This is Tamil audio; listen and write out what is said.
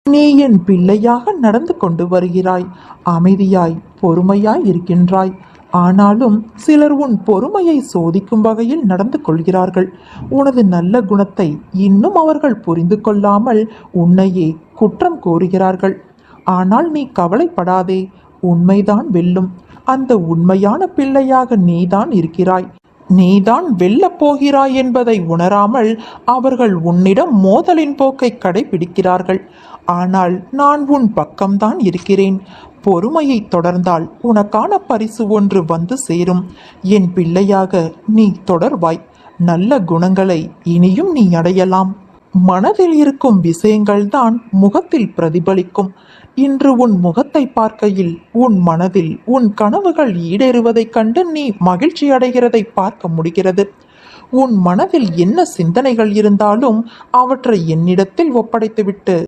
நீ என் பிள்ளையாக நடந்து கொண்டு வருகிறாய். அமைதியாய் பொறுமையாய் இருக்கின்றாய். ஆனாலும் சிலர் உன் பொறுமையை சோதிக்கும் வகையில் நடந்து கொள்கிறார்கள். உனது நல்ல குணத்தை இன்னும் அவர்கள் புரிந்து கொள்ளாமல் உன்னையே குற்றம் கூறுகிறார்கள். ஆனால் நீ கவலைப்படாதே, உண்மைதான் வெல்லும். அந்த உண்மையான பிள்ளையாக நீதான் இருக்கிறாய். நீதான் வெல்லப் போகிறாய் என்பதை உணராமல் அவர்கள் உன்னிடம் மோதலின் போக்கை கடைபிடிக்கிறார்கள். ஆனால் நான் உன் பக்கம்தான் இருக்கிறேன். பொறுமையை தொடர்ந்தால் உனக்கான பரிசு ஒன்று வந்து சேரும். என் பிள்ளையாக நீ தொடர்வாய். நல்ல குணங்களை இனியும் நீ அடையலாம். மனதில் இருக்கும் விஷயங்கள்தான் முகத்தில் பிரதிபலிக்கும். இன்று உன் முகத்தை பார்க்கையில் உன் மனதில் உன் கனவுகள் ஈடேறுவதைக் கண்டு நீ மகிழ்ச்சி அடைகிறதை பார்க்க முடிகிறது. உன் மனதில் என்ன சிந்தனைகள் இருந்தாலும் அவற்றை என்னிடத்தில் ஒப்படைத்துவிட்டு